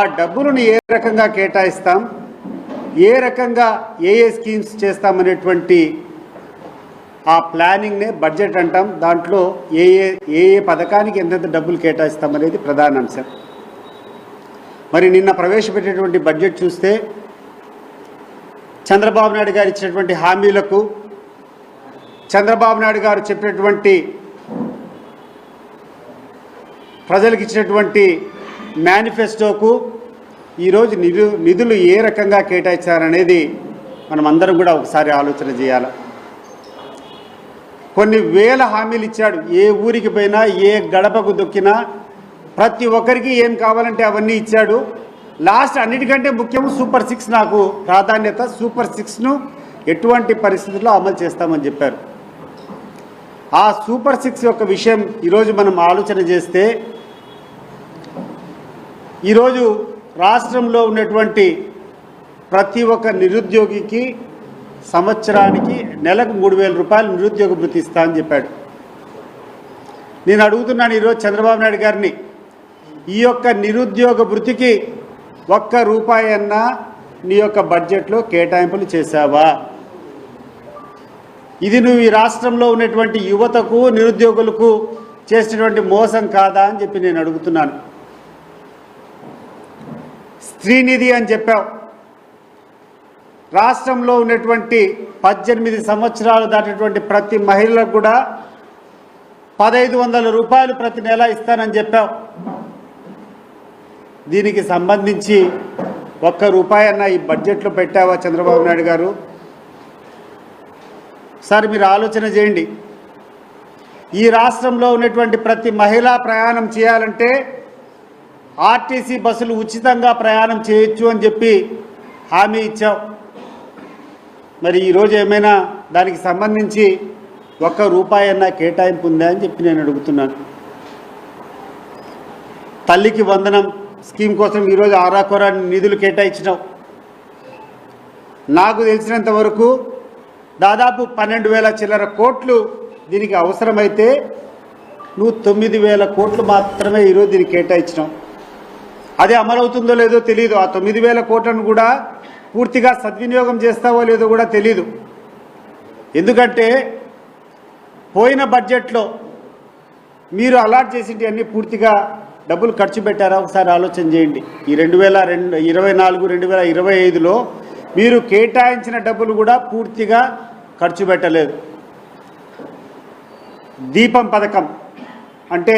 ఆ డబ్బులను ఏ రకంగా కేటాయిస్తాం, ఏ రకంగా ఏ స్కీమ్స్ చేస్తామనేటువంటి ఆ ప్లానింగ్నే బడ్జెట్ అంటాం. దాంట్లో ఏ పథకానికి ఎంతెంత డబ్బులు కేటాయిస్తామనేది ప్రధాన అంశం. మరి నిన్న ప్రవేశపెట్టేటువంటి బడ్జెట్ చూస్తే చంద్రబాబు నాయుడు గారు ఇచ్చినటువంటి హామీలకు, చంద్రబాబు నాయుడు గారు చెప్పినటువంటి ప్రజలకు ఇచ్చినటువంటి మేనిఫెస్టోకు ఈరోజు నిధులు ఏ రకంగా కేటాయించారనేది మనం అందరం కూడా ఒకసారి ఆలోచన చేయాలి. కొన్ని వేల హామీలు ఇచ్చాడు. ఏ ఊరికి పోయినా, ఏ గడపకు దొక్కినా ప్రతి ఒక్కరికి ఏం కావాలంటే అవన్నీ ఇచ్చాడు. లాస్ట్ అన్నిటికంటే ముఖ్యం సూపర్ 6 నాకు ప్రాధాన్యత. సూపర్ 6ను ఎటువంటి పరిస్థితుల్లో అమలు చేస్తామని చెప్పారు. ఆ సూపర్ 6 యొక్క విషయం ఈరోజు మనం ఆలోచన చేస్తే, ఈరోజు రాష్ట్రంలో ఉన్నటువంటి ప్రతి ఒక్క నిరుద్యోగికి సంవత్సరానికి నెలకు 3,000 రూపాయలు నిరుద్యోగ భృతి ఇస్తా అని చెప్పాడు. నేను అడుగుతున్నాను ఈరోజు చంద్రబాబు నాయుడు గారిని, ఈ యొక్క నిరుద్యోగ భృతికి ₹1 అన్నా నీ యొక్క బడ్జెట్లో కేటాయింపులు చేశావా? ఇది నువ్వు ఈ రాష్ట్రంలో ఉన్నటువంటి యువతకు, నిరుద్యోగులకు చేసినటువంటి మోసం కాదా అని చెప్పి నేను అడుగుతున్నాను. స్త్రీనిధి అని చెప్పావు. రాష్ట్రంలో ఉన్నటువంటి 18 సంవత్సరాలు దాటినటువంటి ప్రతి మహిళలకు కూడా 1,500 రూపాయలు ప్రతి నెల ఇస్తానని చెప్పావు. దీనికి సంబంధించి ₹1 అన్న ఈ బడ్జెట్లో పెట్టావా చంద్రబాబు నాయుడు గారు? సార్ మీరు ఆలోచన చేయండి. ఈ రాష్ట్రంలో ఉన్నటువంటి ప్రతి మహిళ ప్రయాణం చేయాలంటే ఆర్టీసీ బస్సులు ఉచితంగా ప్రయాణం చేయొచ్చు అని చెప్పి హామీ ఇచ్చావు. మరి ఈరోజు ఏమైనా దానికి సంబంధించి ₹1 అన్న కేటాయింపు ఉందా అని చెప్పి నేను అడుగుతున్నాను. తల్లికి వందనం స్కీమ్ కోసం ఈరోజు ఆరాకొర నిధులు కేటాయించినావు. నాకు తెలిసినంత వరకు దాదాపు 12,000 చిల్లర కోట్లు దీనికి అవసరమైతే నువ్వు 9,000 కోట్లు మాత్రమే ఈరోజు దీనికి కేటాయించినావు. అది అమలవుతుందో లేదో తెలియదు. ఆ 9,000 కోట్లను కూడా పూర్తిగా సద్వినియోగం చేస్తావో లేదో కూడా తెలీదు. ఎందుకంటే పోయిన బడ్జెట్లో మీరు అలాట్ చేసింటి అన్నీ పూర్తిగా డబ్బులు ఖర్చు పెట్టారా? ఒకసారి ఆలోచన చేయండి. ఈ 2024, 2025లో మీరు కేటాయించిన డబ్బులు కూడా పూర్తిగా ఖర్చు పెట్టలేదు. దీపం పథకం అంటే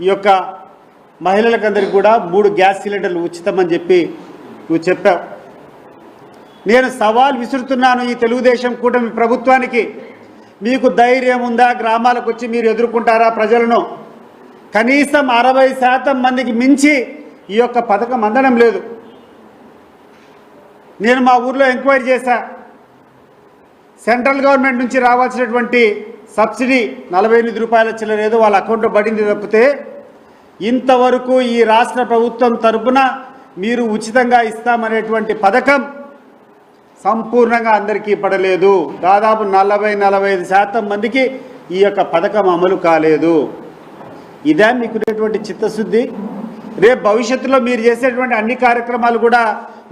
ఈ యొక్క మహిళలకందరికీ కూడా 3 గ్యాస్ సిలిండర్లు ఉచితమని చెప్పి నువ్వు చెప్పావు. నేను సవాల్ విసురుతున్నాను ఈ తెలుగుదేశం కూటమి ప్రభుత్వానికి. మీకు ధైర్యం ఉందా? గ్రామాలకు వచ్చి మీరు ఎదుర్కొంటారా ప్రజలను? కనీసం 60% మందికి మించి ఈ యొక్క పథకం అందడం లేదు. నేను మా ఊర్లో ఎంక్వైరీ చేశా. సెంట్రల్ గవర్నమెంట్ నుంచి రావాల్సినటువంటి సబ్సిడీ 48 రూపాయల చిల్లర ఏదో వాళ్ళ అకౌంట్లో పడింది తప్పితే ఇంతవరకు ఈ రాష్ట్ర ప్రభుత్వం తరపున మీరు ఉచితంగా ఇస్తామనేటువంటి పథకం సంపూర్ణంగా అందరికీ పడలేదు. దాదాపు 40-45% మందికి ఈ యొక్క పథకం అమలు కాలేదు. ఇదే మీకునేటువంటి చిత్తశుద్ధి? రేపు భవిష్యత్తులో మీరు చేసేటువంటి అన్ని కార్యక్రమాలు కూడా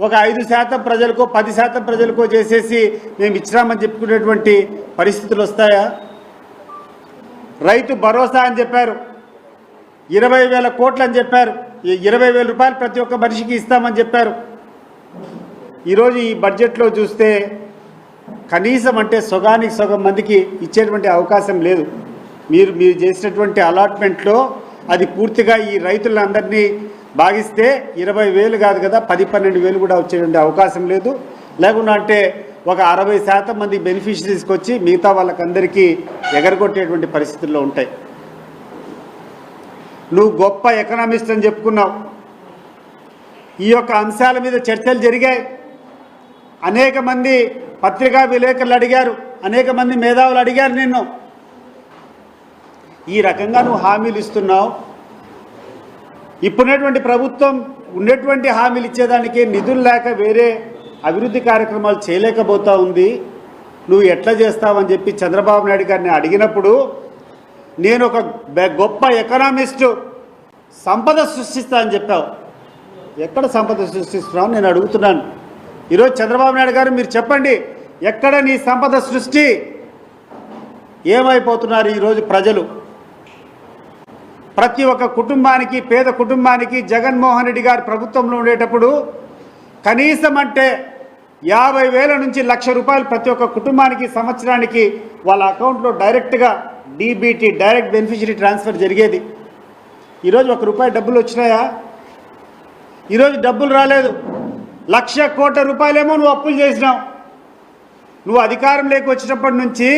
ఒక 5% ప్రజలకో 10% ప్రజలకో చేసేసి మేము ఇచ్చినామని చెప్పుకునేటువంటి పరిస్థితులు వస్తాయా? రైతు భరోసా అని చెప్పారు, 20,000 కోట్లు అని చెప్పారు, 20,000 రూపాయలు ప్రతి ఒక్క మనిషికి ఇస్తామని చెప్పారు. ఈరోజు ఈ బడ్జెట్లో చూస్తే కనీసం అంటే సగానికి సగం మందికి ఇచ్చేటువంటి అవకాశం లేదు. మీరు చేసినటువంటి అలాట్మెంట్లో అది పూర్తిగా ఈ రైతులందరినీ భాగిస్తే 20,000 కాదు కదా 10-12,000 కూడా వచ్చేటువంటి అవకాశం లేదు. లేకుండా అంటే ఒక 60% మంది బెనిఫిషరీస్కి వచ్చి మిగతా వాళ్ళకందరికీ ఎగరగొట్టేటువంటి పరిస్థితుల్లో ఉంటాయి. నువ్వు గొప్ప ఎకనామిస్ట్ అని చెప్పుకున్నావు. ఈ యొక్క అంశాల మీద చర్చలు జరిగాయి. అనేక మంది పత్రికా విలేకరులు అడిగారు, అనేక మంది మేధావులు అడిగారు నిన్ను. ఈ రకంగా నువ్వు హామీలు ఇస్తున్నావు. ఇప్పుడున్నటువంటి ప్రభుత్వం ఉన్నటువంటి హామీలు ఇచ్చేదానికి నిధులు లేక వేరే అభివృద్ధి కార్యక్రమాలు చేయలేకపోతా ఉంది. నువ్వు ఎట్లా చేస్తావని చెప్పి చంద్రబాబు నాయుడు గారిని అడిగినప్పుడు నేను ఒక గొప్ప ఎకనామిస్టు సంపద సృష్టిస్తా అని చెప్పావు. ఎక్కడ సంపద సృష్టిస్తున్నావు నేను అడుగుతున్నాను. ఈరోజు చంద్రబాబు నాయుడు గారు మీరు చెప్పండి, ఎక్కడ నీ సంపద సృష్టి? ఏమైపోతున్నారు ఈరోజు ప్రజలు? ప్రతి ఒక్క కుటుంబానికి, పేద కుటుంబానికి జగన్మోహన్ రెడ్డి గారి ప్రభుత్వంలో ఉండేటప్పుడు కనీసం అంటే 50,000 నుంచి 1,00,000 రూపాయలు ప్రతి ఒక్క కుటుంబానికి సంవత్సరానికి వాళ్ళ అకౌంట్లో డైరెక్ట్గా డీబీటీ, డైరెక్ట్ బెనిఫిషరీ ట్రాన్స్ఫర్ జరిగేది. ఈరోజు ₹1 డబ్బులు వచ్చినాయా? ఈరోజు డబ్బులు రాలేదు. 1,00,000 కోట్ల రూపాయలేమో నువ్వు అప్పులు చేసినావు. నువ్వు అధికారంలోకి వచ్చినప్పటి నుంచి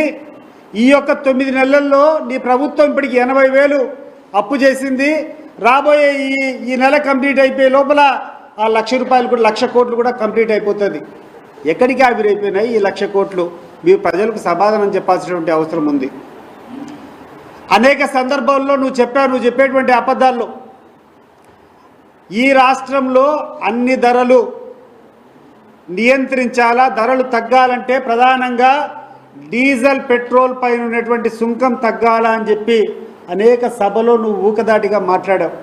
ఈ యొక్క 9 నెలల్లో నీ ప్రభుత్వం ఇప్పటికి 80,000 అప్పు చేసింది. రాబోయే ఈ నెల కంప్లీట్ అయిపోయే లోపల ఆ 1,00,000 రూపాయలు కూడా 1,00,000 కోట్లు కూడా కంప్లీట్ అయిపోతుంది. ఎక్కడికి ఆవిరైపోయినాయి ఈ 1,00,000 కోట్లు? మీరు ప్రజలకు సమాధానం చెప్పాల్సినటువంటి అవసరం ఉంది. అనేక సందర్భాల్లో నువ్వు చెప్పేటువంటి అబద్ధాల్లో ఈ రాష్ట్రంలో అన్ని ధరలు నియంత్రించాలా, ధరలు తగ్గాలంటే ప్రధానంగా డీజిల్, పెట్రోల్ పైన ఉన్నటువంటి సుంకం తగ్గాలా అని చెప్పి అనేక సభలో నువ్వు ఊకదాటిగా మాట్లాడావు.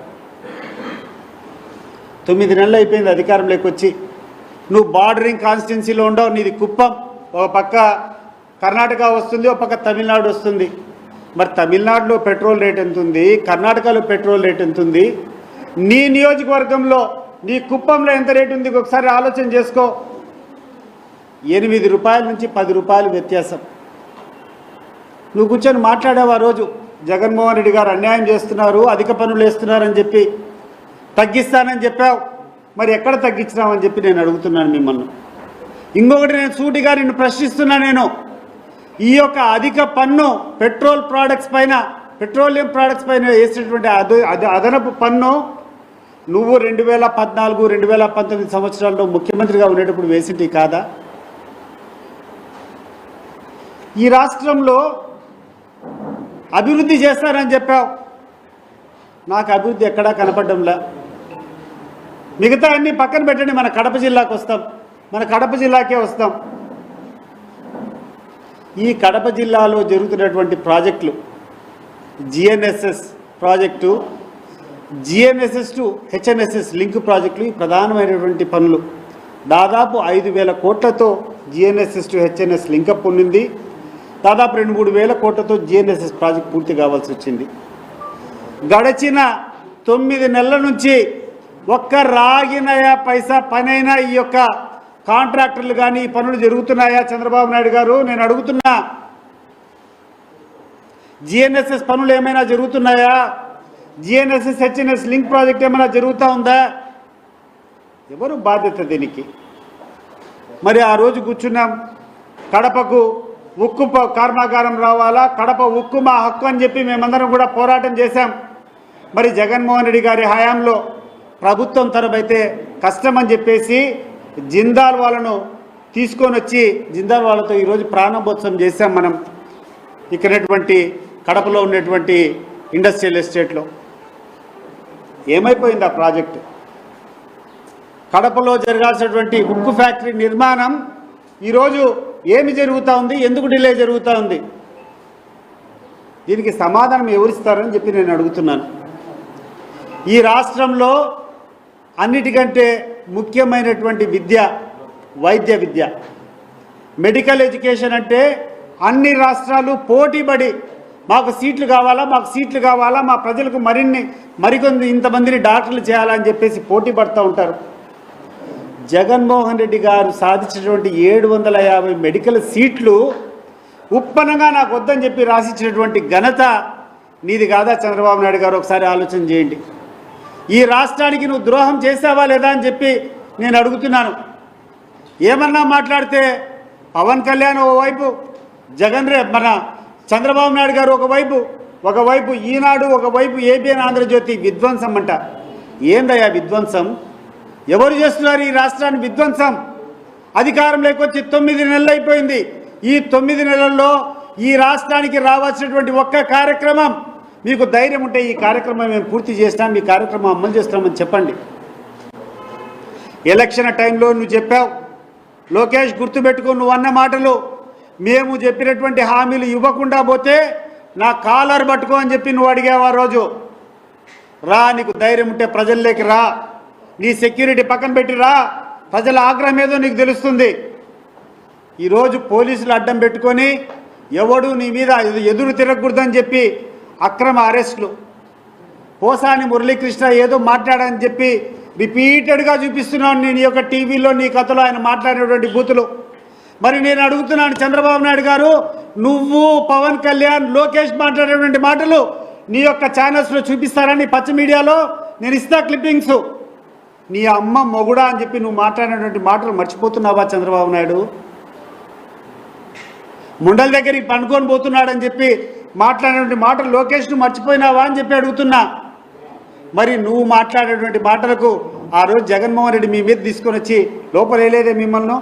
9 నెలలు అయిపోయింది అధికారంలోకి వచ్చి. నువ్వు బార్డరింగ్ కాన్స్టిట్యున్సీలో ఉండవు. నీది కుప్పం, ఒక పక్క కర్ణాటక వస్తుంది, ఒక పక్క తమిళనాడు వస్తుంది. మరి తమిళనాడులో పెట్రోల్ రేట్ ఎంత ఉంది? కర్ణాటకలో పెట్రోల్ రేట్ ఎంత ఉంది? నీ నియోజకవర్గంలో, నీ కుప్పంలో ఎంత రేటు ఉంది? ఒకసారి ఆలోచన చేసుకో. ₹8 నుంచి ₹10 వ్యత్యాసం. నువ్వు కూర్చొని మాట్లాడావు ఆ రోజు. జగన్మోహన్ రెడ్డి గారు అన్యాయం చేస్తున్నారు, అధిక పన్నులు వేస్తున్నారని చెప్పి తగ్గిస్తానని చెప్పావు. మరి ఎక్కడ తగ్గించినావని చెప్పి నేను అడుగుతున్నాను మిమ్మల్ని. ఇంకొకటి నేను సూటిగా నిన్ను ప్రశ్నిస్తున్నా. నేను ఈ యొక్క అధిక పన్ను పెట్రోల్ ప్రోడక్ట్స్ పైన, పెట్రోలియం ప్రోడక్ట్స్ పైన వేసినటువంటి అదనపు పన్ను నువ్వు 2014, 2019 సంవత్సరాల్లో ముఖ్యమంత్రిగా ఉండేటప్పుడు వేసింటి కాదా? ఈ రాష్ట్రంలో అభివృద్ధి చేస్తానని చెప్పావు. నాకు అభివృద్ధి ఎక్కడా కనపడ్డంలా. మిగతా అన్ని పక్కన పెట్టండి, మన కడప జిల్లాకు వస్తాం. మన కడప జిల్లాకే వస్తాం. ఈ కడప జిల్లాలో జరుగుతున్నటువంటి ప్రాజెక్టులు, GNSS project, GNSS to HNSS link ప్రాజెక్టులు ప్రధానమైనటువంటి పనులు. దాదాపు 5,000 కోట్లతో జిఎన్ఎస్ఎస్ టు హెచ్ఎన్ఎస్ లింకప్ ఉండింది. దాదాపు 2-3 వేల కోట్లతో జిఎన్ఎస్ఎస్ ప్రాజెక్ట్ పూర్తి కావాల్సి వచ్చింది. గడిచిన 9 నెలల నుంచి ఒక్క రాగినయా పైసా పనైనా ఈ యొక్క కాంట్రాక్టర్లు కానీ ఈ పనులు జరుగుతున్నాయా? చంద్రబాబు నాయుడు గారు నేను అడుగుతున్నా, జిఎన్ఎస్ఎస్ పనులు ఏమైనా జరుగుతున్నాయా? జిఎన్ఎస్ఎస్ హెచ్ఎన్ఎస్ లింక్ ప్రాజెక్ట్ ఏమైనా జరుగుతూ ఉందా? ఎవరు బాధ్యత దీనికి? మరి ఆ రోజు కూర్చున్నాం, కడపకు ఉక్కు కర్మాగారం రావాలా, కడప ఉక్కు మా హక్కు అని చెప్పి మేమందరం కూడా పోరాటం చేశాం. మరి జగన్మోహన్ రెడ్డి గారి హయాంలో ప్రభుత్వం తరఫైతే కష్టమని చెప్పేసి జిందాల్ వాళ్ళను తీసుకొని వచ్చి జిందాల్ వాళ్ళతో ఈరోజు ప్రారంభోత్సవం చేశాం మనం ఇక్కడటువంటి కడపలో ఉన్నటువంటి ఇండస్ట్రియల్ ఎస్టేట్లో. ఏమైపోయింది ఆ ప్రాజెక్టు? కడపలో జరగాల్సినటువంటి ఉక్కు ఫ్యాక్టరీ నిర్మాణం ఈరోజు ఏమి జరుగుతూ ఉంది? ఎందుకు డిలే జరుగుతూ ఉంది? దీనికి సమాధానం ఎవరిస్తారని చెప్పి నేను అడుగుతున్నాను. ఈ రాష్ట్రంలో అన్నిటికంటే ముఖ్యమైనటువంటి విద్య వైద్య విద్య, మెడికల్ ఎడ్యుకేషన్. అంటే అన్ని రాష్ట్రాలు పోటీపడి మాకు సీట్లు కావాలా, మాకు సీట్లు కావాలా, మా ప్రజలకు మరికొంది ఇంతమందిని డాక్టర్లు చేయాలని చెప్పేసి పోటీ పడుతూ ఉంటారు. జగన్మోహన్ రెడ్డి గారు సాధించినటువంటి 750 మెడికల్ సీట్లు ఉప్పనంగా నాకు వద్దని చెప్పి రాసిచ్చినటువంటి ఘనత నీది కాదా చంద్రబాబు నాయుడు గారు? ఒకసారి ఆలోచన చేయండి. ఈ రాష్ట్రానికి నువ్వు ద్రోహం చేసావా లేదా అని చెప్పి నేను అడుగుతున్నాను. ఏమన్నా మాట్లాడితే పవన్ కళ్యాణ్ ఒకవైపు, మన చంద్రబాబు నాయుడు గారు ఒకవైపు ఈనాడు, ఒకవైపు ఏబిఎన్ ఆంధ్రజ్యోతి విధ్వంసం అంట. ఏందయ్యా విధ్వంసం? ఎవరు చేస్తున్నారు ఈ రాష్ట్రాన్ని విధ్వంసం? అధికారంలోకి వచ్చి 9 నెలలు అయిపోయింది. ఈ 9 నెలల్లో ఈ రాష్ట్రానికి రావాల్సినటువంటి ఒక్క కార్యక్రమం, మీకు ధైర్యం ఉంటే ఈ కార్యక్రమం మేము పూర్తి చేస్తాం, ఈ కార్యక్రమం అమలు చేస్తామని చెప్పండి. ఎలక్షన్ టైంలో నువ్వు చెప్పావు, లోకేష్ గుర్తుపెట్టుకో, నువ్వు అన్న మాటలు మేము చెప్పినటువంటి హామీలు ఇవ్వకుండా పోతే నా కాలర్ పట్టుకో అని చెప్పి నువ్వు అడిగావు ఆ రోజు. రా, నీకు ధైర్యం ఉంటే ప్రజల్లోకి రా, నీ సెక్యూరిటీ పక్కన పెట్టిరా, ప్రజల ఆగ్రహం ఏదో నీకు తెలుస్తుంది. ఈరోజు పోలీసులు అడ్డం పెట్టుకొని ఎవడు నీ మీద ఎదురు తిరగకూడదని చెప్పి అక్రమ అరెస్టులు, పోసాని మురళీకృష్ణ ఏదో మాట్లాడని చెప్పి రిపీటెడ్గా చూపిస్తున్నాను నేను ఈ యొక్క టీవీలో నీ కథలో ఆయన మాట్లాడినటువంటి బూతులు. మరి నేను అడుగుతున్నాను చంద్రబాబు నాయుడు గారు, నువ్వు పవన్ కళ్యాణ్ లోకేష్ మాట్లాడేటువంటి మాటలు నీ యొక్క ఛానల్స్లో చూపిస్తారని పచ్చ మీడియాలో నేను ఇస్తా క్లిప్పింగ్స్. నీ అమ్మ మొగుడా అని చెప్పి నువ్వు మాట్లాడినటువంటి మాటలు మర్చిపోతున్నావా చంద్రబాబు నాయుడు? ముండల దగ్గరికి పండుకొని పోతున్నాడని చెప్పి మాట్లాడినటువంటి మాటలు లోకేష్ను మర్చిపోయినావా అని చెప్పి అడుగుతున్నా. మరి నువ్వు మాట్లాడేటువంటి మాటలకు ఆ రోజు జగన్మోహన్ రెడ్డి మీ మీద తీసుకొని వచ్చి లోపలేదే మిమ్మల్ని?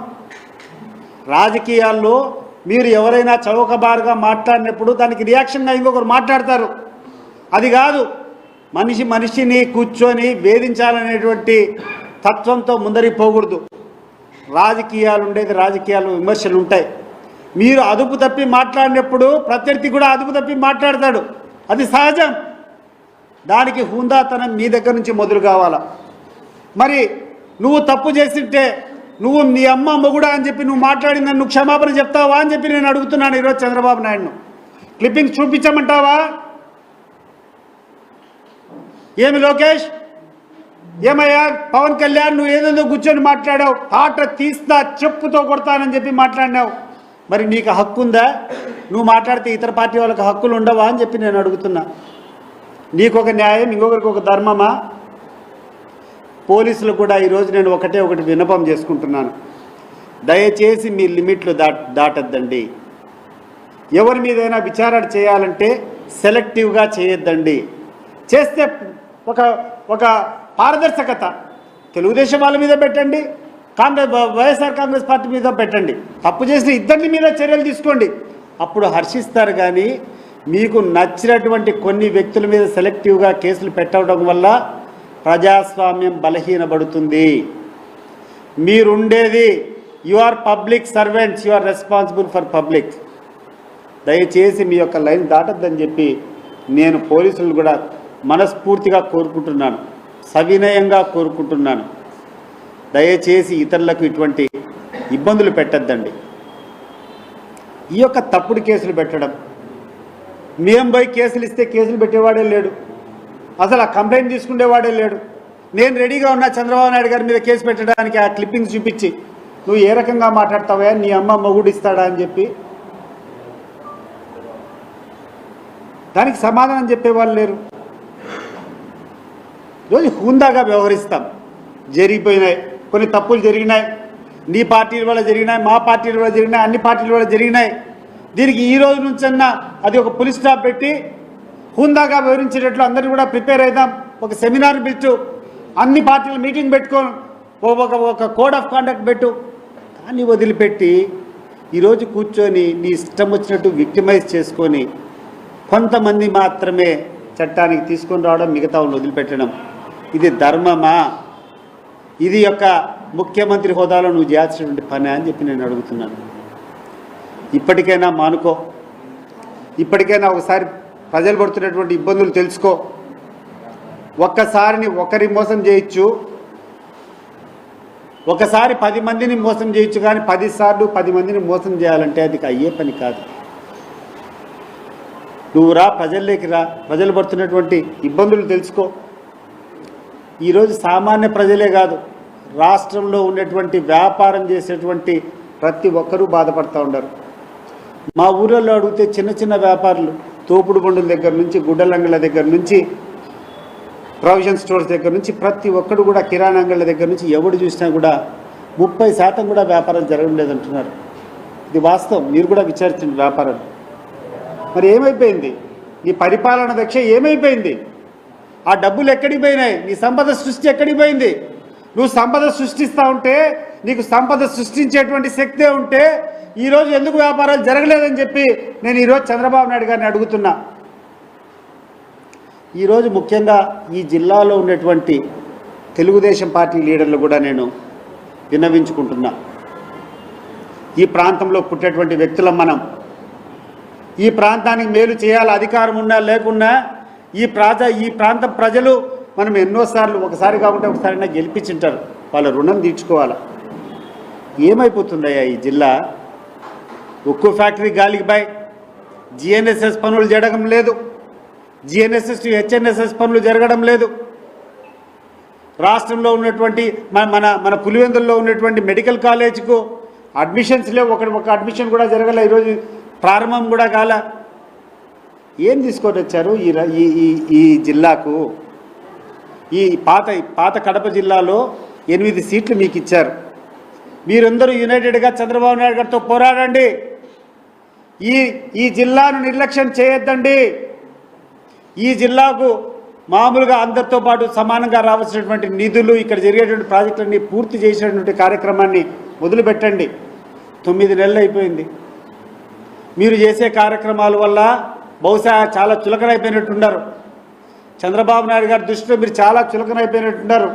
రాజకీయాల్లో మీరు ఎవరైనా చౌకబారుగా మాట్లాడినప్పుడు దానికి రియాక్షన్గా ఇంకొకరు మాట్లాడతారు. అది కాదు, మనిషిని కూర్చొని వేధించాలనేటువంటి తత్వంతో ముందరికి పోకూడదు. రాజకీయాలు ఉండేది రాజకీయాలు, విమర్శలు ఉంటాయి. మీరు అదుపు తప్పి మాట్లాడినప్పుడు ప్రత్యర్థి కూడా అదుపు తప్పి మాట్లాడతాడు, అది సహజం. దానికి హుందాతనం మీ దగ్గర నుంచి మొదలు కావాలా. మరి నువ్వు తప్పు చేసింటే నువ్వు నీ అమ్మ మొగుడా అని చెప్పి నువ్వు మాట్లాడిందని నువ్వు క్షమాపణ చెప్తావా అని చెప్పి నేను అడుగుతున్నాను ఈరోజు చంద్రబాబు నాయుడును. క్లిప్పింగ్స్ చూపించమంటావా? ఏమి లోకేష్, ఏమయ్యా పవన్ కళ్యాణ్ నువ్వు ఏదేదో కూర్చొని మాట్లాడావు, ఆట తీస్తా చెప్పుతో కొడతానని చెప్పి మాట్లాడినావు. మరి నీకు హక్కు ఉందా? నువ్వు మాట్లాడితే ఇతర పార్టీ వాళ్ళకి హక్కులు ఉండవా అని చెప్పి నేను అడుగుతున్నా. నీకు ఒక న్యాయం, ఇంకొకరికి ఒక ధర్మమా? పోలీసులు కూడా ఈరోజు నేను ఒకటి విన్నపం చేసుకుంటున్నాను. దయచేసి మీ లిమిట్లు దాటద్దండి. ఎవరి మీదైనా విచారణ చేయాలంటే సెలెక్టివ్గా చేయొద్దండి. చేస్తే ఒక పారదర్శకత తెలుగుదేశం వాళ్ళ మీద పెట్టండి, వైఎస్ఆర్ కాంగ్రెస్ పార్టీ మీద పెట్టండి. తప్పు చేసిన ఇద్దరి మీద చర్యలు తీసుకోండి, అప్పుడు హర్షిస్తారు. కానీ మీకు నచ్చినటువంటి కొన్ని వ్యక్తుల మీద సెలెక్టివ్గా కేసులు పెట్టడం వల్ల ప్రజాస్వామ్యం బలహీనపడుతుంది. మీరుండేది, you are public servants, you are responsible for public. దయచేసి మీ యొక్క లైన్ దాటద్దని చెప్పి నేను పోలీసులు కూడా మనస్ఫూర్తిగా కోరుకుంటున్నాను, సవినయంగా కోరుకుంటున్నాను. దయచేసి ఇతరులకు ఇటువంటి ఇబ్బందులు పెట్టద్దండి. ఈ యొక్క తప్పుడు కేసులు పెట్టడం, మేము పోయి కేసులు ఇస్తే కేసులు పెట్టేవాడే లేడు, అసలు ఆ కంప్లైంట్ తీసుకునేవాడే లేడు. నేను రెడీగా ఉన్నా చంద్రబాబు నాయుడు గారి మీద కేసు పెట్టడానికి. ఆ క్లిప్పింగ్స్ చూపించి నువ్వు ఏ రకంగా మాట్లాడతావా, నీ అమ్మ మొగుడు ఇస్తాడా అని చెప్పి దానికి సమాధానం చెప్పేవాళ్ళు లేరు. రోజు హుందాగా వ్యవహరిస్తాం. జరిగిపోయినాయి, కొన్ని తప్పులు జరిగినాయి, నీ పార్టీల వల్ల జరిగినాయి, మా పార్టీల వల్ల జరిగినాయి, అన్ని పార్టీల వల్ల జరిగినాయి. దీనికి ఈ రోజు నుంచన్నా అది ఒక పులి స్టాప్ పెట్టి హుందాగా వివరించేటట్లు అందరినీ కూడా ప్రిపేర్ అవుదాం. ఒక సెమినార్ పెట్టు, అన్ని పార్టీలు మీటింగ్ పెట్టుకొని ఒక కోడ్ ఆఫ్ కాండక్ట్ పెట్టు. దాన్ని వదిలిపెట్టి ఈరోజు కూర్చొని నీ ఇష్టం వచ్చినట్టు విక్టిమైజ్ చేసుకొని కొంతమంది మాత్రమే చట్టానికి తీసుకొని రావడం, మిగతా వాళ్ళు వదిలిపెట్టడం, ఇది ధర్మమా? ఇది యొక్క ముఖ్యమంత్రి హోదాలో నువ్వు చేయాల్సినటువంటి పని అని చెప్పి నేను అడుగుతున్నాను. ఇప్పటికైనా మానుకో, ఇప్పటికైనా ఒకసారి ప్రజలు పడుతున్నటువంటి ఇబ్బందులు తెలుసుకో. ఒక్కసారిని ఒకరి మోసం చేయొచ్చు, ఒకసారి 10 మందిని మోసం చేయొచ్చు, కానీ 10 సార్లు 10 మందిని మోసం చేయాలంటే అది అయ్యే పని కాదు. నువ్వు రా, ప్రజల్లోకి రా, ప్రజలు పడుతున్నటువంటి ఇబ్బందులు తెలుసుకో. ఈరోజు సామాన్య ప్రజలే కాదు, రాష్ట్రంలో ఉన్నటువంటి వ్యాపారం చేసేటువంటి ప్రతి ఒక్కరూ బాధపడుతూ ఉన్నారు. మా ఊళ్ళో అడిగితే చిన్న చిన్న వ్యాపారులు, తోపుడు బండుల దగ్గర నుంచి, గుడ్డలంగళ్ళ దగ్గర నుంచి, ప్రొవిజన్ స్టోర్స్ దగ్గర నుంచి ప్రతి ఒక్కడు కూడా, కిరాణా అంగళ్ళ దగ్గర నుంచి ఎవడు చూసినా కూడా 30% కూడా వ్యాపారం జరగడం లేదంటున్నారు. ఇది వాస్తవం, మీరు కూడా విచారించండి వ్యాపారం. మరి ఏమైపోయింది నీ పరిపాలన దక్ష? ఏమైపోయింది? ఆ డబ్బులు ఎక్కడికి పోయినాయి? నీ సంపద సృష్టి ఎక్కడికి పోయింది? నువ్వు సంపద సృష్టిస్తూ ఉంటే, నీకు సంపద సృష్టించేటువంటి శక్తే ఉంటే ఈరోజు ఎందుకు వ్యాపారాలు జరగలేదని చెప్పి నేను ఈరోజు చంద్రబాబు నాయుడు గారిని అడుగుతున్నా. ఈరోజు ముఖ్యంగా ఈ జిల్లాలో ఉన్నటువంటి తెలుగుదేశం పార్టీ లీడర్లు కూడా నేను విన్నవించుకుంటున్నా. ఈ ప్రాంతంలో పుట్టేటువంటి వ్యక్తులం మనం. ఈ ప్రాంతానికి మేలు చేయాలి, అధికారం ఉన్నా లేకున్నా ఈ ప్రాంత ప్రజలు మనం ఎన్నోసార్లు ఒకసారి కాకుంటే ఒకసారైనా గెలిపించుంటారు, వాళ్ళ రుణం తీర్చుకోవాలా. ఏమైపోతుందయ్యా ఈ జిల్లా? ఉక్కు ఫ్యాక్టరీ గాలికి బాయ్, జిఎన్ఎస్ఎస్ పనులు జరగడం లేదు, జిఎన్ఎస్ఎస్ హెచ్ఎన్ఎస్ఎస్ పనులు జరగడం లేదు. రాష్ట్రంలో ఉన్నటువంటి మన మన పులివెందుల్లో ఉన్నటువంటి మెడికల్ కాలేజ్కు అడ్మిషన్స్ లేవు, ఒక అడ్మిషన్ కూడా జరగలే, ఈరోజు ప్రారంభం కూడా కాల. ఏం తీసుకొని వచ్చారు ఈ జిల్లాకు? ఈ పాత కడప జిల్లాలో 8 సీట్లు మీకు ఇచ్చారు. మీరందరూ యునైటెడ్గా చంద్రబాబు నాయుడు గారితో పోరాడండి. ఈ జిల్లాను నిర్లక్ష్యం చేయొద్దండి. ఈ జిల్లాకు మామూలుగా అందరితో పాటు సమానంగా రావాల్సినటువంటి నిధులు, ఇక్కడ జరిగేటువంటి ప్రాజెక్టులన్నీ పూర్తి చేసినటువంటి కార్యక్రమాన్ని మొదలుపెట్టండి. 9 నెలలు అయిపోయింది. మీరు చేసే కార్యక్రమాల వల్ల బహుశా చాలా చులకనైపోయినట్టున్నారు. చంద్రబాబు నాయుడు గారి దృష్టిలో మీరు చాలా చులకనైపోయినట్టున్నారు.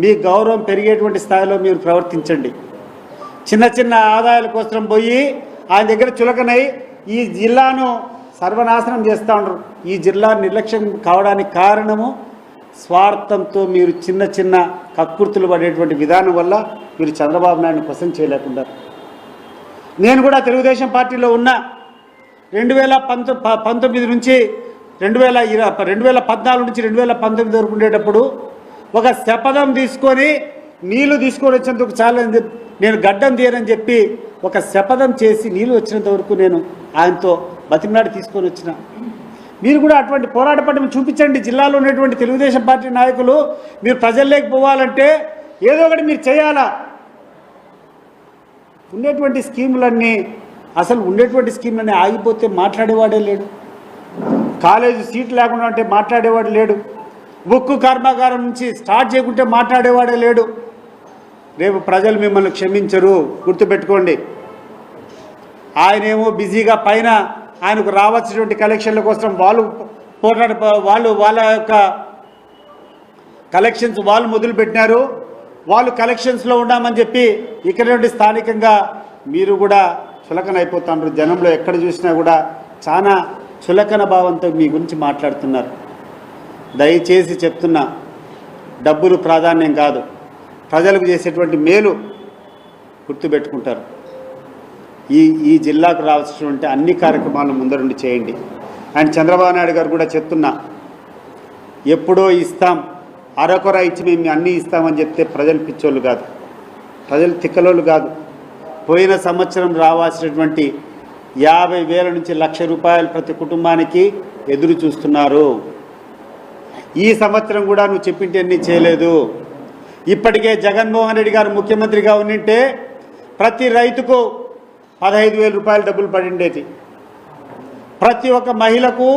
మీ గౌరవం పెరిగేటువంటి స్థాయిలో మీరు ప్రవర్తించండి. చిన్న ఆదాయాల కోసం పోయి ఆయన దగ్గర చులకనై ఈ జిల్లాను సర్వనాశనం చేస్తూ ఉండరు. ఈ జిల్లా నిర్లక్ష్యం కావడానికి కారణము స్వార్థంతో మీరు చిన్న కక్కుర్తులు పడేటువంటి విధానం వల్ల మీరు చంద్రబాబు నాయుడుని క్వశ్చన్ చేయలేకుండా. నేను కూడా తెలుగుదేశం పార్టీలో ఉన్న 2019 నుంచి 2014 నుంచి 2019 వరకు ఉండేటప్పుడు ఒక శపథం తీసుకొని నీళ్లు తీసుకొని వచ్చేందుకు చాలని నేను గడ్డం తీయనని చెప్పి ఒక శపథం చేసి నీళ్ళు వచ్చినంత వరకు నేను ఆయనతో బతిమలాడి తీసుకొని వచ్చిన. మీరు కూడా అటువంటి పోరాట పట్టం చూపించండి. జిల్లాలో ఉన్నటువంటి తెలుగుదేశం పార్టీ నాయకులు మీరు ప్రజల్లోకి పోవాలంటే ఏదో ఒకటి మీరు చేయాలా. ఉండేటువంటి స్కీములన్నీ ఆగిపోతే మాట్లాడేవాడే లేడు. కాలేజీ సీట్ లేకుండా అంటే మాట్లాడేవాడు లేడు. ఉక్కు కర్మాగారం నుంచి స్టార్ట్ చేయకుంటే మాట్లాడేవాడే లేడు. రేపు ప్రజలు మిమ్మల్ని క్షమించరు, గుర్తుపెట్టుకోండి. ఆయనేమో బిజీగా పైన ఆయనకు రావాల్సినటువంటి కలెక్షన్ల కోసం వాళ్ళ యొక్క కలెక్షన్స్ వాళ్ళు మొదలుపెట్టినారు. వాళ్ళు కలెక్షన్స్లో ఉన్నామని చెప్పి ఇక్కడ నుండి స్థానికంగా మీరు కూడా చులకన అయిపోతున్నారు. జనంలో ఎక్కడ చూసినా కూడా చాలా చులకన భావంతో మీ గురించి మాట్లాడుతున్నారు. దయచేసి చెప్తున్నా, డబ్బులు ప్రాధాన్యం కాదు, ప్రజలకు చేసేటువంటి మేలు గుర్తుపెట్టుకుంటారు. ఈ జిల్లాకు రావాల్సినటువంటి అన్ని కార్యక్రమాలను ముందరుండి చేయండి. అండ్ చంద్రబాబు నాయుడు గారు కూడా చెప్తున్నా, ఎప్పుడో ఇస్తాం, అరకొర ఇచ్చి మేము అన్నీ ఇస్తామని చెప్తే ప్రజలు పిచ్చోళ్ళు కాదు, ప్రజలు తిక్కలోళ్ళు కాదు. పోయిన సంవత్సరం రావాల్సినటువంటి 50,000 నుంచి 1,00,000 రూపాయలు ప్రతి కుటుంబానికి ఎదురు చూస్తున్నారు. ఈ సంవత్సరం కూడా నువ్వు చెప్పింటే అన్నీ చేయలేదు. ఇప్పటికే జగన్మోహన్ రెడ్డి గారు ముఖ్యమంత్రిగా ఉండింటే ప్రతి రైతుకు 15,000 రూపాయలు డబ్బులు పడిండేది. ప్రతి ఒక్క మహిళకు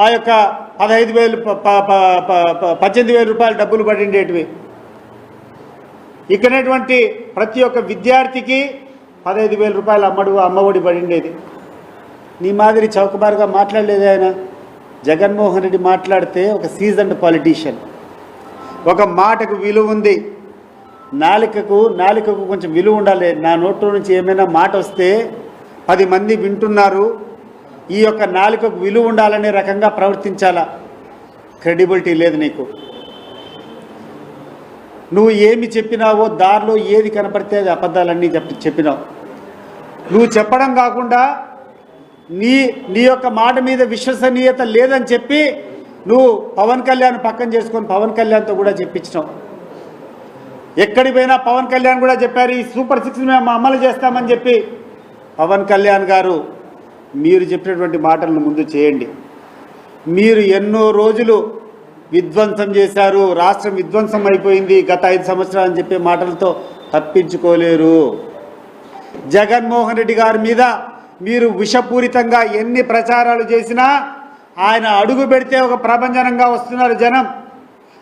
ఆ యొక్క 18,000 రూపాయలు డబ్బులు పడిండేటివి. ఇక్కడటువంటి ప్రతి ఒక్క విద్యార్థికి 15,000 రూపాయలు అమ్మఒడి పడిండేది. నీ మాదిరి చౌకబారుగా మాట్లాడలేదు ఆయన. జగన్మోహన్ రెడ్డి మాట్లాడితే ఒక సీజన్డ్ పాలిటీషియన్, ఒక మాటకు విలువ ఉంది. నాలికకు కొంచెం విలువ ఉండాలి. నా నోట్లో నుంచి ఏమైనా మాట వస్తే 10 మంది వింటున్నారు, ఈ యొక్క నాలికకు విలువ ఉండాలనే రకంగా ప్రవర్తించాలా. క్రెడిబిలిటీ లేదు నీకు. నువ్వు ఏమి చెప్పినావో దారిలో ఏది కనపడితే అది అబద్ధాలన్నీ చెప్పినావు. నువ్వు చెప్పడం కాకుండా నీ యొక్క మాట మీద విశ్వసనీయత లేదని చెప్పి నువ్వు పవన్ కళ్యాణ్ పక్కన చేసుకొని పవన్ కళ్యాణ్తో కూడా చెప్పించినావు. ఎక్కడికి పోయినా పవన్ కళ్యాణ్ కూడా చెప్పారు, ఈ సూపర్ 6 మేము అమలు చేస్తామని చెప్పి. పవన్ కళ్యాణ్ గారు, మీరు చెప్పినటువంటి మాటలను ముందు చేయండి. మీరు ఎన్నో రోజులు విధ్వంసం చేశారు, రాష్ట్రం విధ్వంసం అయిపోయింది గత 5 సంవత్సరాలు అని చెప్పే మాటలతో తప్పించుకోలేరు. జగన్మోహన్ రెడ్డి గారి మీద మీరు విషపూరితంగా ఎన్ని ప్రచారాలు చేసినా ఆయన అడుగు పెడితే ఒక ప్రభంజనంగా వస్తున్నారు జనం.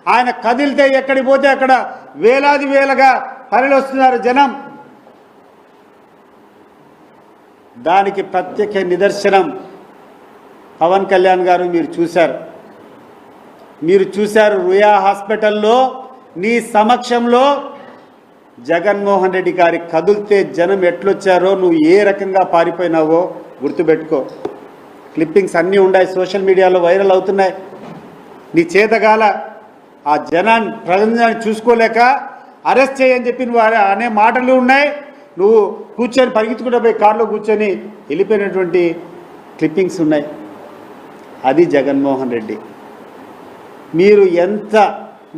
ఆయన కదిలితే ఎక్కడికి పోతే అక్కడ వేలుగా తరలి వస్తున్నారు జనం. దానికి ప్రత్యేక నిదర్శనం పవన్ కళ్యాణ్ గారు మీరు చూశారు రుయా హాస్పిటల్లో నీ సమక్షంలో జగన్మోహన్ రెడ్డి గారి కదిలితే జనం ఎట్లొచ్చారో, నువ్వు ఏ రకంగా పారిపోయినావో గుర్తుపెట్టుకో. క్లిప్పింగ్స్ అన్నీ ఉన్నాయి, సోషల్ మీడియాలో వైరల్ అవుతున్నాయి. నీ చేతగాల ఆ జనాన్ని ప్రజలను చూసుకోలేక అరెస్ట్ చేయని చెప్పి నువ్వు అనే మాటలు ఉన్నాయి. నువ్వు కూర్చొని పరిగెత్తుకుంటూ పోయి కారులో కూర్చొని వెళ్ళిపోయినటువంటి క్లిప్పింగ్స్ ఉన్నాయి. అది జగన్మోహన్ రెడ్డి.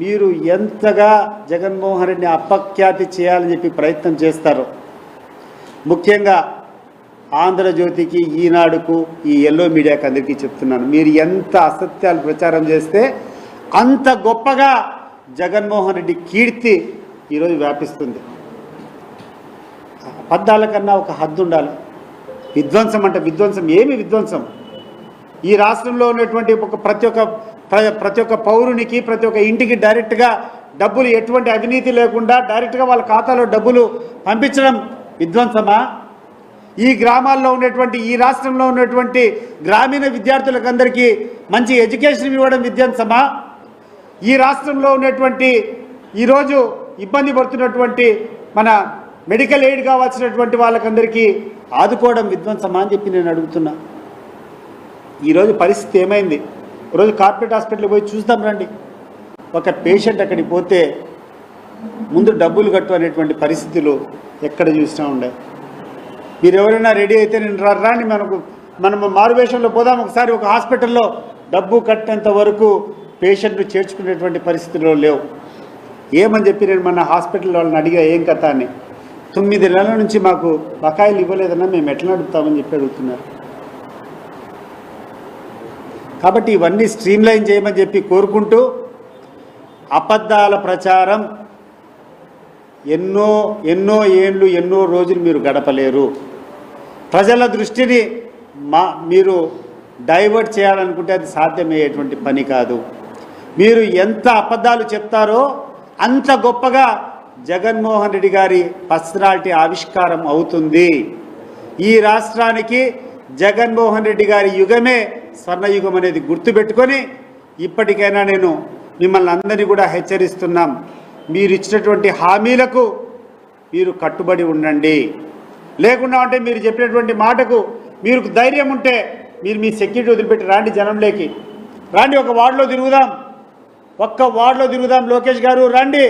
మీరు ఎంతగా జగన్మోహన్ రెడ్డిని అపఖ్యాతి చేయాలని చెప్పి ప్రయత్నం చేస్తారో, ముఖ్యంగా ఆంధ్రజ్యోతికి, ఈనాడుకు, ఈ ఎల్లో మీడియాకి అందరికీ చెప్తున్నాను, మీరు ఎంత అసత్యాలు ప్రచారం చేస్తే అంత గొప్పగా జగన్మోహన్ రెడ్డి కీర్తి ఈరోజు వ్యాపిస్తుంది. అబద్ధాల కన్నా ఒక హద్దు ఉండాలి. విధ్వంసం అంటే విధ్వంసం ఏమి విధ్వంసం? ఈ రాష్ట్రంలో ఉన్నటువంటి ప్రతి ఒక్క పౌరునికి, ప్రతి ఒక్క ఇంటికి డైరెక్ట్గా డబ్బులు, ఎటువంటి అవినీతి లేకుండా డైరెక్ట్గా వాళ్ళ ఖాతాలో డబ్బులు పంపించడం విధ్వంసమా? ఈ గ్రామాల్లో ఉన్నటువంటి, ఈ రాష్ట్రంలో ఉన్నటువంటి గ్రామీణ విద్యార్థులకు అందరికీ మంచి ఎడ్యుకేషన్ ఇవ్వడం విధ్వంసమా? ఈ రాష్ట్రంలో ఉన్నటువంటి ఈరోజు ఇబ్బంది పడుతున్నటువంటి మన మెడికల్ ఎయిడ్ కావాల్సినటువంటి వాళ్ళకందరికీ ఆదుకోవడం విధ్వంసమా అని చెప్పి నేను అడుగుతున్నా. ఈరోజు పరిస్థితి ఏమైంది? ఈరోజు కార్పొరేట్ హాస్పిటల్కి పోయి చూస్తాం రండి. ఒక పేషెంట్ అక్కడికి పోతే ముందు డబ్బులు కట్టు అనేటువంటి పరిస్థితులు ఎక్కడ చూసినా ఉండే. మీరు ఎవరైనా రెడీ అయితే నేను రాండి, మనం మారువేషంలో పోదాం ఒకసారి. ఒక హాస్పిటల్లో డబ్బు కట్టేంత వరకు పేషెంట్ను చేర్చుకునేటువంటి పరిస్థితుల్లో లేవు. ఏమని చెప్పి నేను మన హాస్పిటల్ వాళ్ళని అడిగా, ఏం కథ అని. 9 నెలల నుంచి మాకు బకాయిలు ఇవ్వలేదన్నా మేము ఎట్లా నడుపుతామని చెప్పి అడుగుతున్నారు. కాబట్టి ఇవన్నీ స్ట్రీమ్లైన్ చేయమని చెప్పి కోరుకుంటూ, అబద్ధాల ప్రచారం ఎన్నో ఏళ్ళు, ఎన్నో రోజులు మీరు గడపలేరు. ప్రజల దృష్టిని మీరు డైవర్ట్ చేయాలనుకుంటే అది సాధ్యమయ్యేటువంటి పని కాదు. మీరు ఎంత అబద్ధాలు చెప్తారో అంత గొప్పగా జగన్మోహన్ రెడ్డి గారి పర్సనాలిటీ ఆవిష్కారం అవుతుంది. ఈ రాష్ట్రానికి జగన్మోహన్ రెడ్డి గారి యుగమే స్వర్ణయుగం అనేది గుర్తుపెట్టుకొని ఇప్పటికైనా నేను మిమ్మల్ని అందరినీ కూడా హెచ్చరిస్తున్నాం. మీరు ఇచ్చినటువంటి హామీలకు మీరు కట్టుబడి ఉండండి. లేకుండా అంటే మీరు చెప్పినటువంటి మాటకు మీరు ధైర్యం ఉంటే మీరు మీ సెక్యూరిటీ వదిలిపెట్టి రాండి, జనంలోకి రాండి. ఒక వార్డులో తిరుగుదాం. లోకేష్ గారు రండి.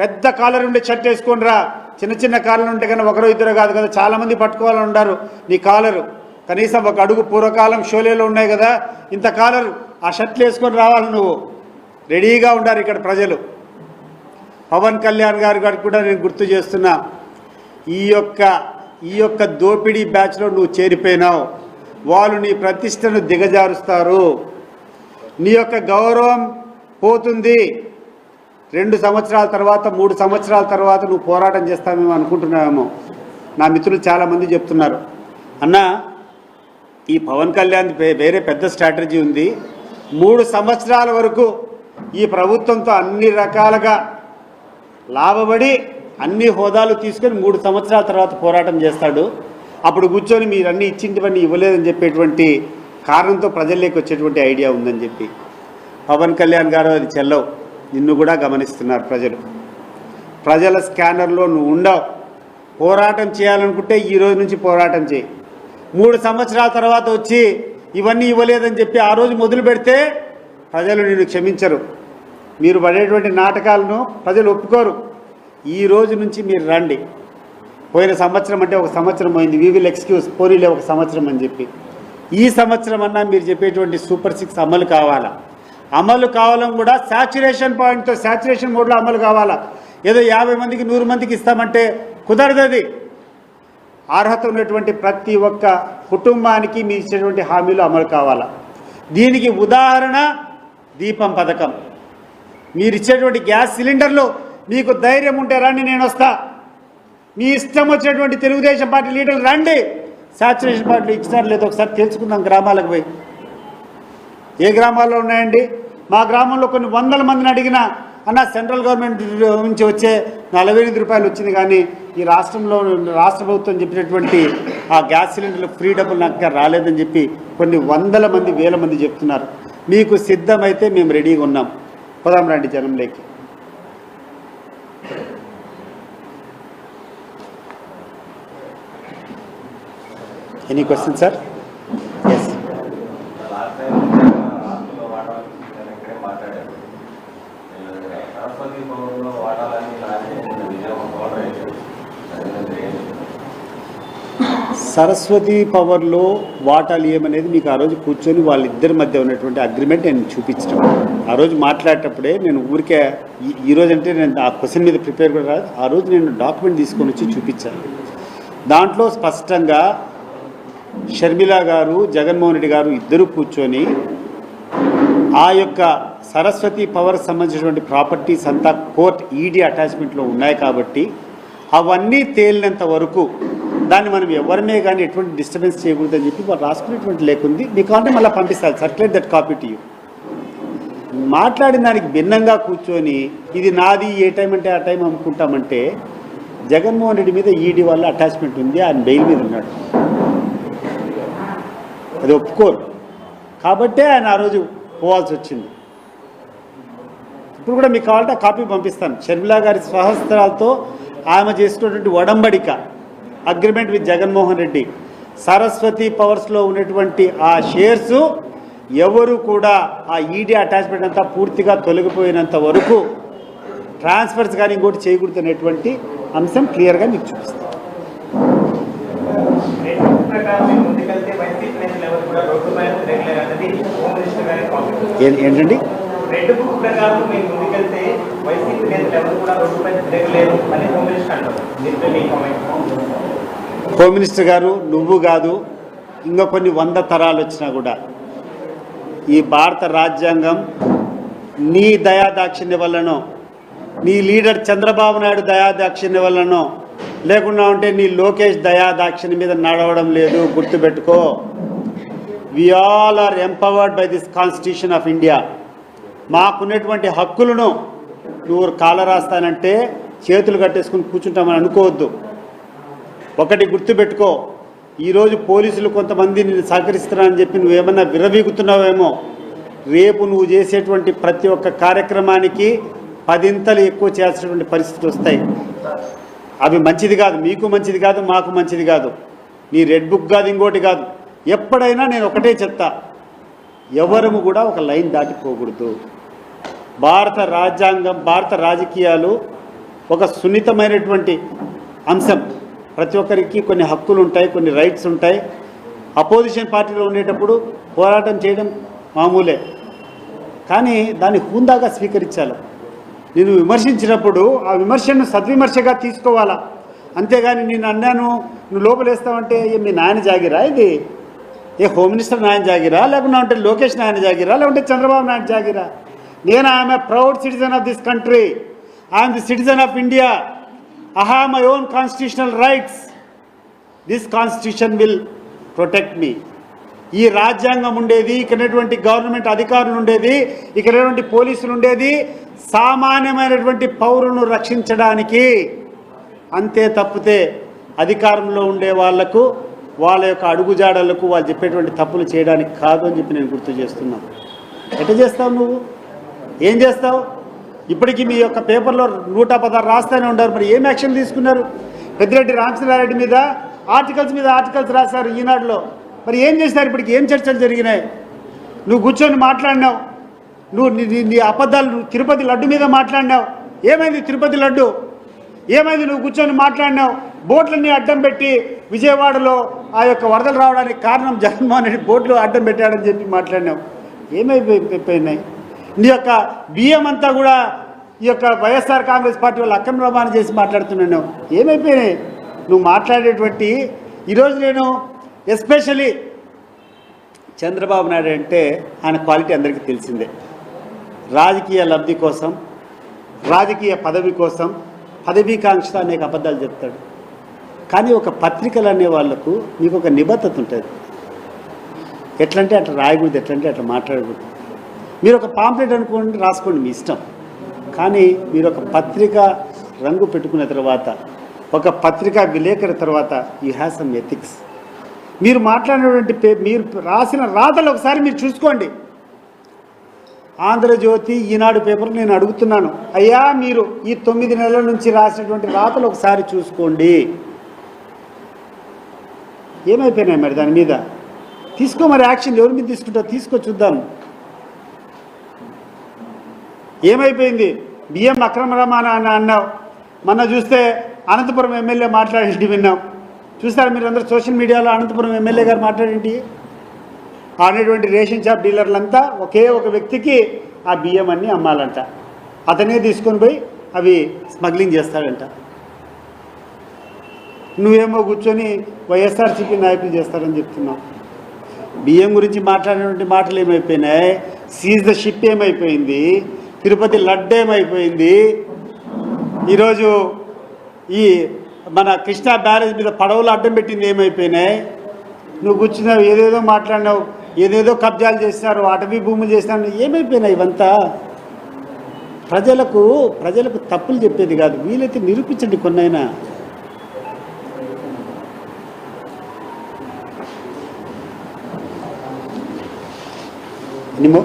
పెద్ద కాలర్ ఉండే షర్ట్ వేసుకొని రా. చిన్న కాలర్ ఉంటే కన్నా ఒకరో ఇద్దరు కాదు కదా, చాలామంది పట్టుకోవాలని ఉన్నారు. నీ కాలరు కనీసం ఒక అడుగు పూర్వకాలం షోలేలో ఉన్నాయి కదా, ఇంత కాలరు ఆ షర్ట్లు వేసుకొని రావాలి. నువ్వు రెడీగా ఉండారు ఇక్కడ ప్రజలు. పవన్ కళ్యాణ్ గారికి కూడా నేను గుర్తు చేస్తున్నా, ఈ యొక్క దోపిడీ బ్యాచ్లో నువ్వు చేరిపోయినావు. వాళ్ళు నీ ప్రతిష్టను దిగజారుస్తారు. నీ యొక్క గౌరవం పోతుంది. 2 సంవత్సరాల తర్వాత, 3 సంవత్సరాల తర్వాత నువ్వు పోరాటం చేస్తామేమో అనుకుంటున్నావేమో. నా మిత్రులు చాలామంది చెప్తున్నారు, అన్నా ఈ పవన్ కళ్యాణ్ వేరే పెద్ద స్ట్రాటజీ ఉంది. 3 సంవత్సరాల వరకు ఈ ప్రభుత్వంతో అన్ని రకాలుగా లాభపడి అన్ని హోదాలు తీసుకొని 3 సంవత్సరాల తర్వాత పోరాటం చేస్తాడు. అప్పుడు కూర్చొని మీరు అన్నీ ఇచ్చింటివన్నీ ఇవ్వలేదని చెప్పేటువంటి కారణంతో ప్రజల్లోకి వచ్చేటువంటి ఐడియా ఉందని చెప్పి. పవన్ కళ్యాణ్ గారు అది చెల్లవు. నిన్ను కూడా గమనిస్తున్నారు ప్రజలు. ప్రజల స్కానర్లో నువ్వు ఉండవు. పోరాటం చేయాలనుకుంటే ఈ రోజు నుంచి పోరాటం చేయి. 3 సంవత్సరాల తర్వాత వచ్చి ఇవన్నీ ఇవ్వలేదని చెప్పి ఆ రోజు మొదలు పెడితే ప్రజలు నిన్ను క్షమించరు. మీరు పడేటువంటి నాటకాలను ప్రజలు ఒప్పుకోరు. ఈ రోజు నుంచి మీరు రండి. పోయిన సంవత్సరం అంటే 1 సంవత్సరం అయింది, వీ విల్ ఎక్స్క్యూజ్, పోనీలే 1 సంవత్సరం అని చెప్పి. ఈ సంవత్సరం అన్నా మీరు చెప్పేటువంటి సూపర్ 6 అమలు కావాలా? అమలు కావాలని కూడా శాచ్యురేషన్ పాయింట్తో, శాచ్యురేషన్ మోడ్లో అమలు కావాలా. ఏదో 50 మందికి 100 మందికి ఇస్తామంటే కుదరదు. అది అర్హత ఉన్నటువంటి ప్రతి ఒక్క కుటుంబానికి మీ ఇచ్చేటువంటి హామీలు అమలు కావాలా. దీనికి ఉదాహరణ దీపం పథకం. మీరు ఇచ్చేటువంటి గ్యాస్ సిలిండర్లు మీకు ధైర్యం ఉంటే రండి, నేను వస్తా. మీ ఇష్టం వచ్చినటువంటి తెలుగుదేశం పార్టీ లీడర్లు రండి. శాచ్యురేషన్ పార్టీలు ఇచ్చినారు లేదో ఒకసారి తెలుసుకుందాం. గ్రామాలకు పోయి ఏ గ్రామాల్లో ఉన్నాయండి? మా గ్రామంలో కొన్ని 100 మందిని అడిగినా, అన్న సెంట్రల్ గవర్నమెంట్ నుంచి వచ్చే 48 రూపాయలు వచ్చింది, కానీ ఈ రాష్ట్ర ప్రభుత్వం చెప్పినటువంటి ఆ గ్యాస్ సిలిండర్లు ఫ్రీ డబ్బులు నాకు రాలేదని చెప్పి కొన్ని 100 మంది 1000 మంది చెప్తున్నారు. మీకు సిద్ధమైతే మేము రెడీగా ఉన్నాం. పోదాం రండి జనంలోకి. Any question sir? Yes. Saraswati పవర్లో వాటాలు ఏమనేది మీకు ఆ రోజు కూర్చొని వాళ్ళిద్దరి మధ్య ఉన్నటువంటి అగ్రిమెంట్ నేను చూపించడం. ఆ రోజు మాట్లాడేటప్పుడే నేను ఊరికే ఈరోజు అంటే నేను ఆ క్వశ్చన్ మీద ప్రిపేర్ కూడా రాదు. ఆ రోజు నేను డాక్యుమెంట్ తీసుకొని వచ్చి చూపించాను. దాంట్లో స్పష్టంగా షర్మిల గారు, జగన్మోహన్ రెడ్డి గారు ఇద్దరు కూర్చొని ఆ యొక్క సరస్వతి పవర్కి సంబంధించినటువంటి ప్రాపర్టీస్ అంతా కోర్ట్ ఈడీ అటాచ్మెంట్లో ఉన్నాయి కాబట్టి అవన్నీ తేలినంత వరకు దాన్ని మనం ఎవరిమే కానీ ఎటువంటి డిస్టర్బెన్స్ చేయకూడదని చెప్పి వాళ్ళు రాసుకునేటువంటి లేకుంది. మీకు అంటే మళ్ళీ పంపిస్తారు, circulate that copy to you. మాట్లాడిన దానికి భిన్నంగా కూర్చొని ఇది నాది ఏ టైం అంటే ఆ టైం అమ్ముకుంటామంటే జగన్మోహన్ రెడ్డి మీద ఈడీ వల్ల అటాచ్మెంట్ ఉంది, ఆయన బెయిల్ మీద ఉన్నాడు, అది ఒప్పుకోరు కాబట్టే ఆయన ఆ రోజు పోవాల్సి వచ్చింది. ఇప్పుడు కూడా మీకు కావాలంటే ఆ కాపీ పంపిస్తాను. షర్మిల గారి స్వహస్తాలతో ఆమె చేసుకున్నటువంటి ఒడంబడిక అగ్రిమెంట్ విత్ జగన్మోహన్ రెడ్డి, సరస్వతి పవర్స్లో ఉన్నటువంటి ఆ షేర్స్ ఎవరు కూడా ఆ ఈడీ అటాచ్మెంట్ అంతా పూర్తిగా తొలగిపోయినంత వరకు ట్రాన్స్ఫర్స్ కానీ ఇంకోటి చేయకూడదనేటువంటి అంశం క్లియర్గా మీకు చూపిస్తాను. ఏంటండి హోమ్ మినిస్టర్ గారు, నువ్వు కాదు ఇంకా కొన్ని 100 తరాలు వచ్చినా కూడా ఈ భారత రాజ్యాంగం నీ దయాదాక్షిణ్య వల్లనో, నీ లీడర్ చంద్రబాబు నాయుడు దయాదాక్షిణ్య వల్లనో, లేకుండా ఉంటే నీ లోకేష్ దయాదాక్షిణ్య మీద నడవడం లేదు. గుర్తుపెట్టుకో, we all are empowered by this constitution of India. మాకున్నటువంటి హక్కులను నువ్వు కాలరాస్తానంటే చేతులు కట్టేసుకుని కూర్చుంటామని అనుకోవద్దు. ఒకటి గుర్తుపెట్టుకో, ఈరోజు పోలీసులు కొంతమంది నేను సహకరిస్తున్నానని చెప్పి నువ్వేమన్నా విరవీగుతున్నావేమో, రేపు నువ్వు చేసేటువంటి ప్రతి ఒక్క కార్యక్రమానికి 10 ఎక్కువ చేయాల్సినటువంటి పరిస్థితులు వస్తాయి. అవి మంచిది కాదు, మీకు మంచిది కాదు, మాకు మంచిది కాదు, నీ రెడ్ బుక్ కాదు, ఇంకోటి కాదు. ఎప్పుడైనా నేను ఒకటే చెప్తా, ఎవరము కూడా ఒక లైన్ దాటిపోకూడదు. భారత రాజ్యాంగం, భారత రాజకీయాలు ఒక సున్నితమైనటువంటి అంశం. ప్రతి ఒక్కరికి కొన్ని హక్కులు ఉంటాయి, కొన్ని రైట్స్ ఉంటాయి. అపోజిషన్ పార్టీలో ఉండేటప్పుడు పోరాటం చేయడం మామూలే, కానీ దాన్ని హుందాగా స్వీకరించాలి. నేను విమర్శించినప్పుడు ఆ విమర్శను సద్విమర్శగా తీసుకోవాలా, అంతేగాని నేను అన్నాను నువ్వు లోపలేస్తావంటే మీ నాయన జాగిరా, ఇది ఏ హోమ్ మినిస్టర్ నాయన జాగిరా, లేకుండా అంటే లోకేష్ నాయన జాగిరా, లేకుంటే చంద్రబాబు నాయుడు జాగిరా? నేను I'm a proud citizen of this country, I'm the citizen of India, I have my own constitutional rights. This constitution will protect me. ఈ రాజ్యాంగం ఉండేది, ఇక్కడటువంటి గవర్నమెంట్ అధికారులు ఉండేది, ఇక్కడటువంటి పోలీసులు ఉండేది సామాన్యమైనటువంటి పౌరులను రక్షించడానికి. అంతే తప్పితే అధికారంలో ఉండే వాళ్లకు, వాళ్ళ యొక్క అడుగుజాడలకు, వాళ్ళు చెప్పేటువంటి తప్పులు చేయడానికి కాదు అని చెప్పి నేను గుర్తు చేస్తున్నాను. ఎట్లా చేస్తావు నువ్వు? ఏం చేస్తావు? ఇప్పటికీ మీ యొక్క పేపర్లో 116 రాస్తూనే ఉన్నారు. మరి ఏం యాక్షన్ తీసుకున్నారు? పెద్దిరెడ్డి రామచంద్రారెడ్డి మీద ఆర్టికల్స్ రాశారు ఈనాడులో. మరి ఏం చేశారు? ఇప్పటికి ఏం చర్చలు జరిగినాయి? నువ్వు కూర్చొని మాట్లాడినావు, నువ్వు నీ అబద్ధాలు, తిరుపతి లడ్డు మీద మాట్లాడినావు. ఏమైంది తిరుపతి లడ్డు? ఏమైంది? నువ్వు కూర్చొని మాట్లాడినావు. బోట్లన్నీ అడ్డం పెట్టి విజయవాడలో ఆ యొక్క వరదలు రావడానికి కారణం జగన్మోహన్ రెడ్డి బోట్లు అడ్డం పెట్టాడని చెప్పి మాట్లాడినావు. ఏమైపోయినాయి? నీ యొక్క బియ్యం అంతా కూడా ఈ యొక్క వైఎస్ఆర్ కాంగ్రెస్ పార్టీ వాళ్ళు అక్రమ రవాణా చేసి మాట్లాడుతున్నాను. ఏమైపోయినాయి నువ్వు మాట్లాడేటువంటి? ఈరోజు నేను ఎస్పెషలీ చంద్రబాబు నాయుడు అంటే ఆయన క్వాలిటీ అందరికీ తెలిసిందే. రాజకీయ లబ్ధి కోసం, రాజకీయ పదవి కోసం, పదవీకాంక్ష అనేక అబద్ధాలు చెప్తాడు. కానీ ఒక పత్రికలు అనే వాళ్లకు మీకు ఒక నిబద్ధత ఉంటుంది. ఎట్లంటే అట్లా రాయకూడదు, ఎట్లంటే అట్లా మాట్లాడకూడదు. మీరు ఒక పాంప్లెట్ అనుకోండి, రాసుకోండి, మీ ఇష్టం. కానీ మీరు ఒక పత్రిక రంగు పెట్టుకున్న తర్వాత, ఒక పత్రికా విలేకరి తర్వాత యూ హ్యావ్ సమ్ ఎథిక్స్. మీరు మాట్లాడినటువంటి మీరు రాసిన రాతలు ఒకసారి మీరు చూసుకోండి. ఆంధ్రజ్యోతి, ఈనాడు పేపర్ నేను అడుగుతున్నాను, అయ్యా మీరు ఈ 9 నెలల నుంచి రాసినటువంటి రాతలు ఒకసారి చూసుకోండి. ఏమైపోయినాయి మరి దాని మీద? తీసుకో మరి యాక్షన్. ఎవరి మీద తీసుకుంటావు? తీసుకో, చూద్దాం ఏమైపోయింది. బియ్యం అక్రమ రవాణా అని అన్నావు. మొన్న చూస్తే అనంతపురం ఎమ్మెల్యే మాట్లాడి విన్నాం. చూస్తారా మీరు అందరూ సోషల్ మీడియాలో అనంతపురం ఎమ్మెల్యే గారు మాట్లాడేంటి అనేటువంటి రేషన్ షాప్ డీలర్లంతా ఒకే ఒక వ్యక్తికి ఆ బియ్యం అన్నీ అమ్మాలంట, అతనే తీసుకొని పోయి అవి స్మగ్లింగ్ చేస్తాడంట. నువ్వేమో కూర్చొని వైఎస్ఆర్సీపీ నాయకులు చేస్తారని చెప్తున్నావు. బియ్యం గురించి మాట్లాడినటువంటి మాటలు ఏమైపోయినాయి, సీజ్ ద షిప్ ఏమైపోయింది, తిరుపతి లడ్డు ఏమైపోయింది, ఈరోజు ఈ మన కృష్ణా బ్యారేజ్ మీద పడవలు అడ్డం పెట్టింది ఏమైపోయినాయి. నువ్వు కూర్చున్నావు, ఏదేదో మాట్లాడినావు, ఏదేదో కబ్జాలు చేసినారు, అటవీ భూములు చేసినారు, ఏమైపోయినాయి ఇవంతా. ప్రజలకు తప్పులు చెప్పేది కాదు, వీలైతే నిరూపించండి కొన్నైనా. ఎనిమో